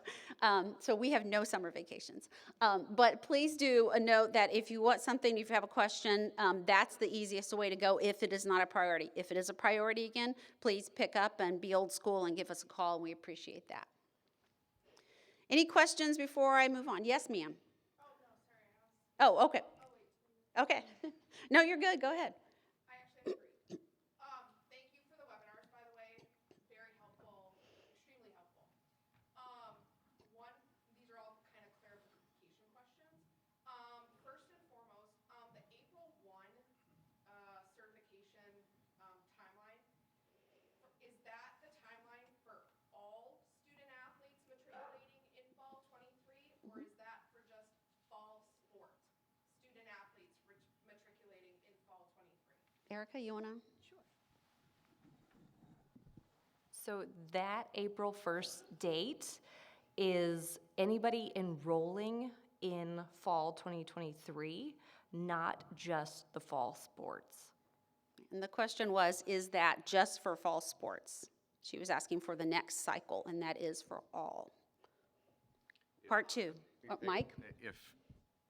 we have no summer vacations. But please do note that if you want something, if you have a question, that's the easiest way to go if it is not a priority. If it is a priority, again, please pick up and be old school and give us a call. We appreciate that. Any questions before I move on? Yes, ma'am. Oh, no, sorry. Oh, okay. Okay. No, you're good. Go ahead. I actually have 3. Thank you for the webinars, by the way. Very helpful, extremely helpful. These are all kind of clarification questions. First and foremost, the April 1 certification timeline, is that the timeline for all student athletes matriculating in fall 23, or is that for just fall sport student athletes matriculating Erica, you want to? So that April 1st date is anybody enrolling in fall 2023, not just the fall sports. And the question was, is that just for fall sports? She was asking for the next cycle, and that is for all. Part 2. Oh, Mike?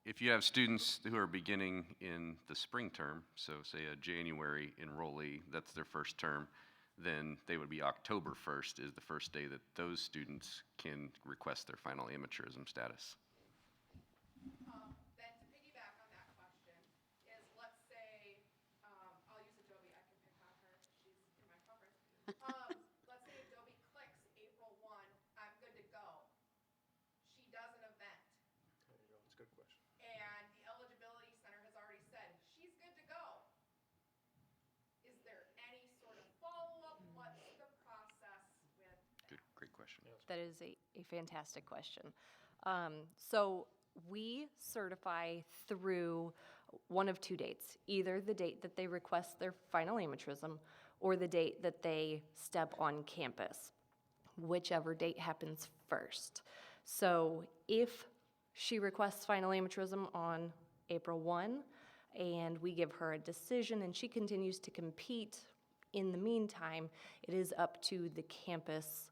If you have students who are beginning in the spring term, so say a January enrollee, that's their first term, then they would be October 1st is the first day that those students can request their final amateurism status. Then to piggyback on that question is, let's say, I'll use Adobe, I can pick on her, she's in my conference. Let's say Adobe clicks April 1, I'm good to go. She does an event, There you go. That's a good question. and the Eligibility Center has already said, she's good to go. Is there any sort of follow-up? What's the process with that? Great question. That is a fantastic question. So we certify through one of two dates, either the date that they request their final amateurism or the date that they step on campus, whichever date happens first. So if she requests final amateurism on April 1 and we give her a decision and she continues to compete in the meantime, it is up to the campus,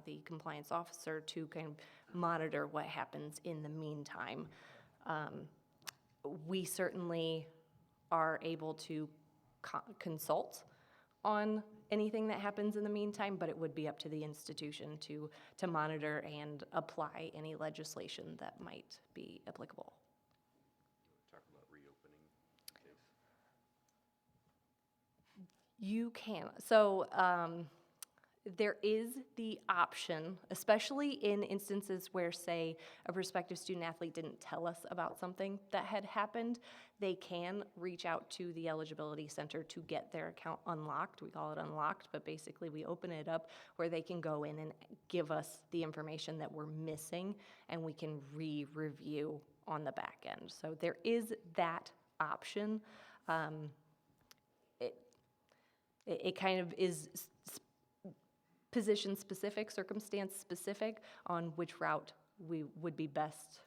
the compliance officer, to kind of monitor what happens in the meantime. We certainly are able to consult on anything that happens in the meantime, but it would be up to the institution to monitor and apply any legislation that might be applicable. Talk about reopening. You can. So there is the option, especially in instances where, say, a prospective student athlete didn't tell us about something that had happened, they can reach out to the Eligibility Center to get their account unlocked. We call it unlocked, but basically we open it up where they can go in and give us the information that we're missing, and we can re-review on the back end. So there is that option. It kind of is position-specific, circumstance-specific on which route we would be best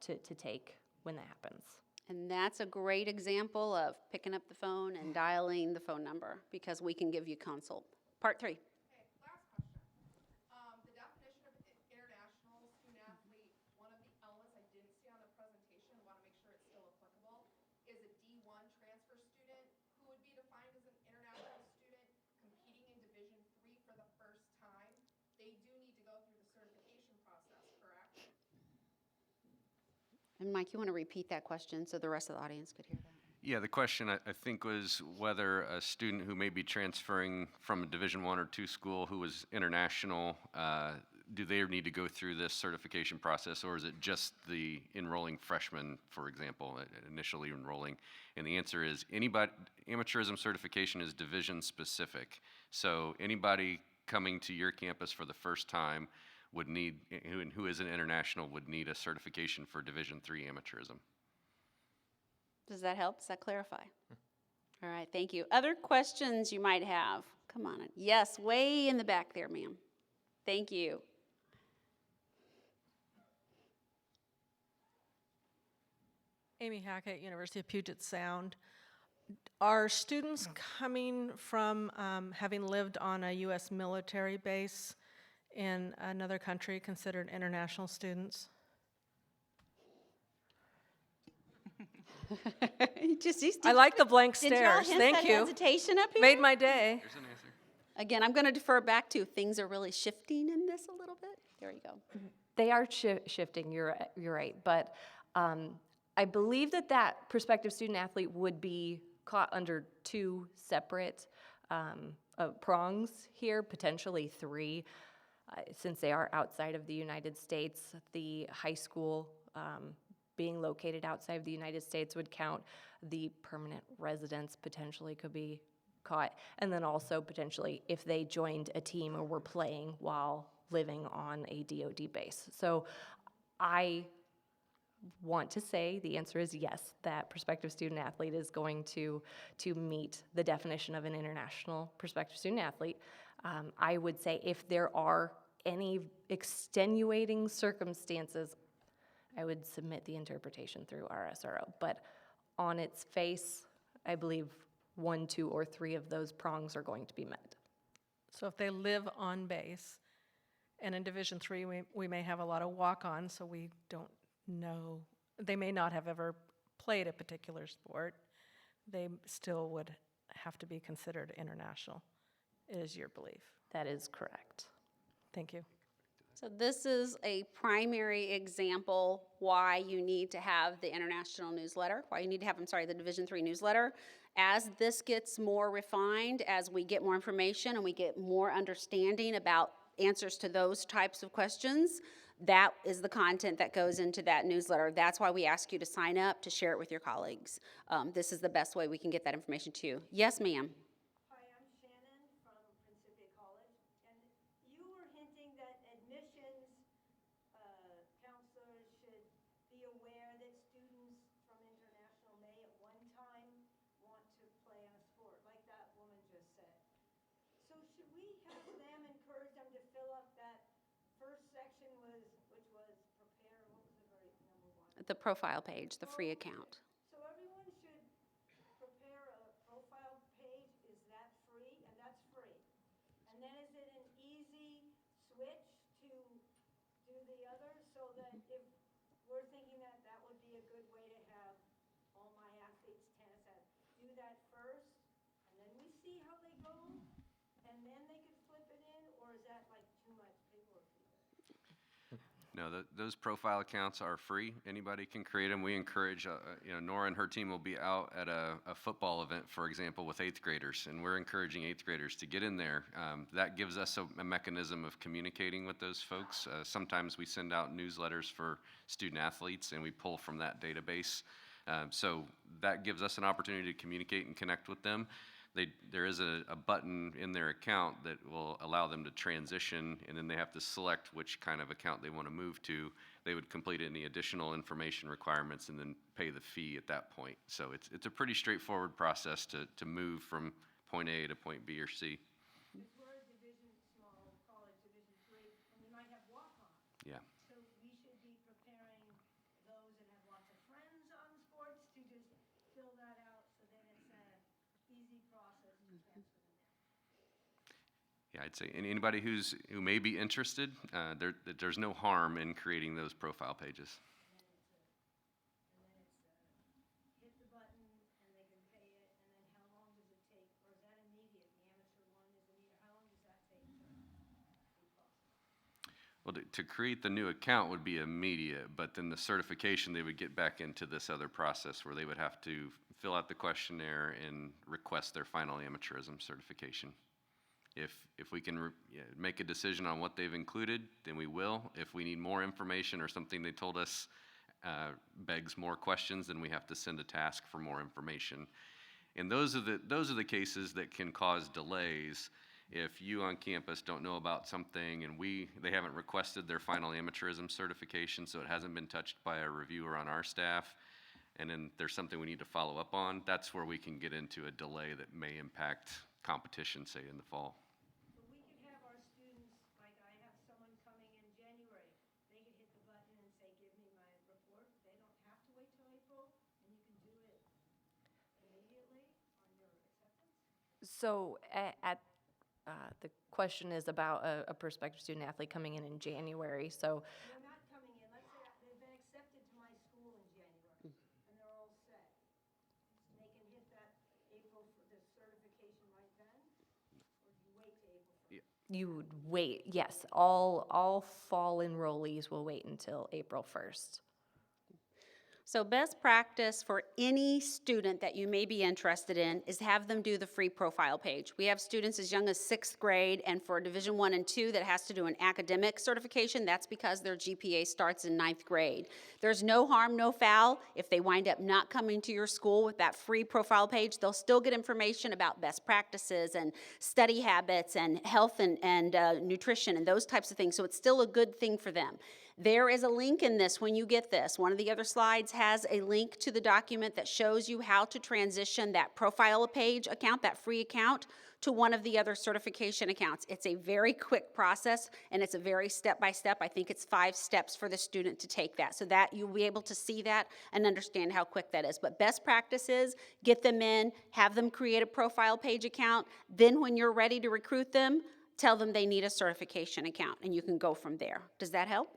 to take when that happens. And that's a great example of picking up the phone and dialing the phone number, because we can give you consult. Part 3. Okay, last question. The definition of international student athlete, one of the elements I didn't see on the presentation, want to make sure it's still applicable, is a D1 transfer student who would be defined as an international student competing in Division III for the first time. They do need to go through the certification process, correct? And Mike, you want to repeat that question so the rest of the audience could hear that? Yeah, the question I think was whether a student who may be transferring from a Division I or II school who was international, do they need to go through this certification process, or is it just the enrolling freshman, for example, initially enrolling? And the answer is amateurism certification is division specific. So anybody coming to your campus for the first time would need, who is an international, would need a certification for Division III amateurism. Does that help? Does that clarify? All right, thank you. Other questions you might have? Come on. Yes, way in the back there, ma'am. Thank you. Amy Hackett, University of Puget Sound. Are students coming from having lived on a U.S. military base in another country considered international students? I like the blank Did y'all stares. hint Thank that you. hesitation up here? Made my day. There's an answer. Again, I'm going to defer back to things are really shifting in this a little bit. There you go. They are shifting, you're right, but I believe that prospective student athlete would be caught under two separate prongs here, potentially three, since they are outside of the United States. The high school being located outside of the United States would count. The permanent residents potentially could be caught, and then also potentially if they joined a team or were playing while living on a DoD base. So I want to say the answer is yes, that prospective student athlete is going to meet the definition of an international prospective student athlete. I would say if there are any extenuating circumstances, I would submit the interpretation through our SRO. But on its face, I believe 1, 2, or 3 of those prongs are going to be met. So if they live on base, and in Division III, we may have a lot of walk-ons, so we don't know, they may not have ever played a particular sport, they still would have to be considered international, is your belief. That is correct. Thank you. So this is a primary example why you need to have the international newsletter, why you need to have, the Division III newsletter. As this gets more refined, as we get more information and we get more understanding about answers to those types of questions, that is the content that goes into that newsletter. That's why we ask you to sign up, to share it with your colleagues. This is the best way we can get that information to you. Yes, ma'am. Hi, I'm Shannon from Principia College, and you were hinting that admissions counselors should be aware that students from international may at one time want to play on a sport, like that woman just said. So should we have them, encourage them to fill up that first section which was prepare, what was the very number 1? The profile page, the free account. So everyone should prepare a profile page, is that free? And that's free. And then is it an easy switch to do the other, so that if we're thinking that that would be a good way to have all my athletes, tennis athletes, do that first, and then we see how they go, and then they could flip it in, or is that like too much paperwork for you guys? No, those profile accounts are free. Anybody can create them. We encourage, Nora and her team will be out at a football event, for example, with 8th graders, and we're encouraging 8th graders to get in there. That gives us a mechanism of communicating with those folks. Sometimes we send out newsletters for student athletes, and we pull from that database. So that gives us an opportunity to communicate and connect with them. There is a button in their account that will allow them to transition, and then they have to select which kind of account they want to move to. They would complete any additional information requirements and then pay the fee at that point. So it's a pretty straightforward process to move from point A to point B or C. Because we're a small college, Division III, and we might have walk-ons. Yeah. So we should be preparing those that have lots of friends on sports to just fill that out, so then it's an easy process to transfer them in. Yeah, I'd say anybody who may be interested, there's no harm in creating those profile pages. And then it's hit the button and they can pay it, and then how long does it take, or is that immediate? The amateur one is immediate, how long does that take to be processed? Well, to create the new account would be immediate, but then the certification, they would get back into this other process where they would have to fill out the questionnaire and request their final amateurism certification. If we can make a decision on what they've included, then we will. If we need more information or something they told us begs more questions, then we have to send a task for more information. And those are the cases that can cause delays. If you on campus don't know about something and they haven't requested their final amateurism certification, so it hasn't been touched by a reviewer on our staff, and then there's something we need to follow up on, that's where we can get into a delay that may impact competition, say, in the fall. So we could have our students, like I have someone coming in January, they could hit the button and say, give me my report. They don't have to wait till April, and you can do it immediately on your acceptance? So the question is about a prospective student athlete coming in January. So They're not coming in, let's say they've been accepted to my school in January, and they're all set. They can hit that April for the certification right then, or do you wait till April 1st? you would wait, yes, all fall enrollees will wait until April 1st. So best practice for any student that you may be interested in is have them do the free profile page. We have students as young as 6th grade, and for Division I and II that has to do an academic certification, that's because their GPA starts in 9th grade. There's no harm, no foul. If they wind up not coming to your school with that free profile page, they'll still get information about best practices and study habits and health and nutrition and those types of things. So it's still a good thing for them. There is a link in this when you get this. One of the other slides has a link to the document that shows you how to transition that profile page account, that free account, to one of the other certification accounts. It's a very quick process, and it's a very step-by-step. I think it's 5 steps for the student to take that, so that you'll be able to see that and understand how quick that is. But best practice is get them in, have them create a profile page account, then when you're ready to recruit them, tell them they need a certification account, and you can go from there. Does that help?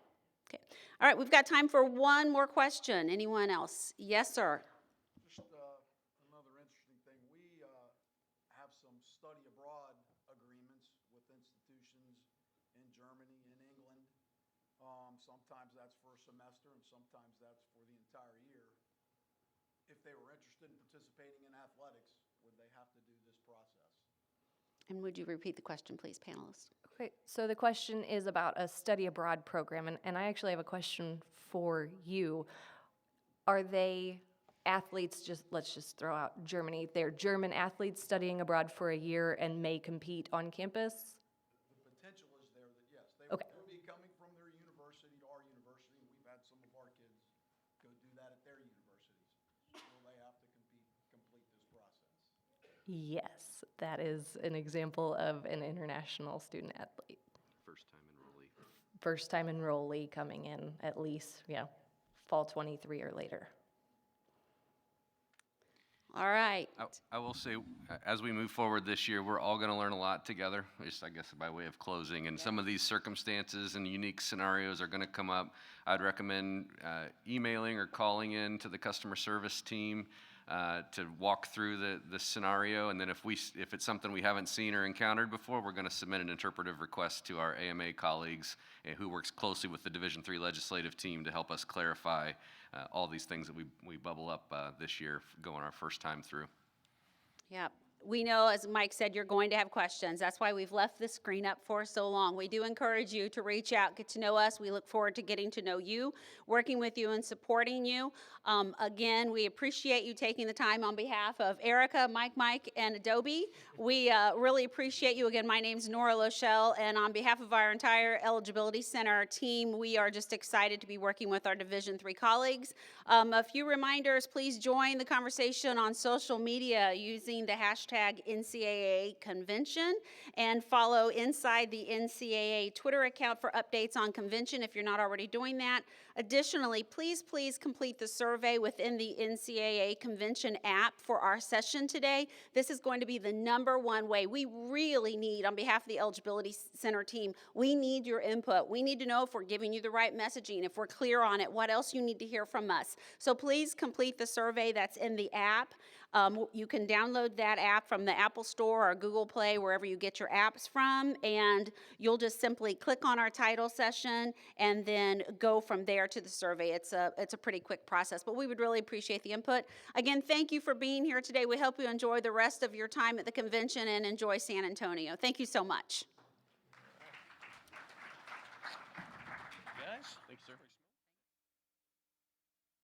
Okay. All right, we've got time for one more question. Anyone else? Yes, sir. Just another interesting thing. We have some study abroad agreements with institutions in Germany, in England. Sometimes that's for a semester, and sometimes that's for the entire year. If they were interested in participating in athletics, would they have to do this process? And would you repeat the question, please, panelists? Okay, so the question is about a study abroad program, and I actually have a question for you. Are they athletes, let's just throw out Germany, they're German athletes studying abroad for a year and may compete on campus? The potential is there that, yes, they Okay. would be coming from their university to our university, and we've had some of our kids go do that at their universities. Will they have to complete this process? Yes, that is an example of an international student athlete. First-time enrollee. First-time enrollee coming in at least, fall 23 or later. All right. I will say, as we move forward this year, we're all going to learn a lot together, just I guess by way of closing. And some of these circumstances and unique scenarios are going to come up. I'd recommend emailing or calling in to the customer service team to walk through the scenario. And then if it's something we haven't seen or encountered before, we're going to submit an interpretive request to our AMA colleagues who works closely with the Division III legislative team to help us clarify all these things that we bubble up this year going our first time through. Yep. We know, as Mike said, you're going to have questions. That's why we've left the screen up for so long. We do encourage you to reach out, get to know us. We look forward to getting to know you, working with you, and supporting you. Again, we appreciate you taking the time on behalf of Erica, Mike, and Adobe. We really appreciate you. Again, my name's Nora Lochelle, and on behalf of our entire Eligibility Center team, we are just excited to be working with our Division III colleagues. A few reminders, please join the conversation on social media using the hashtag NCAA Convention, and follow inside the NCAA Twitter account for updates on convention if you're not already doing that. Additionally, please complete the survey within the NCAA Convention app for our session today. This is going to be the #1 way. We really need, on behalf of the Eligibility Center team, we need your input. We need to know if we're giving you the right messaging, if we're clear on it, what else you need to hear from us. So please complete the survey that's in the app. You can download that app from the Apple Store or Google Play, wherever you get your apps from, and you'll just simply click on our title session and then go from there to the survey. It's a pretty quick process, but we would really appreciate the input. Again, thank you for being here today. We hope you enjoy the rest of your time at the convention and enjoy San Antonio. Thank you so much. Guys, thanks, sir.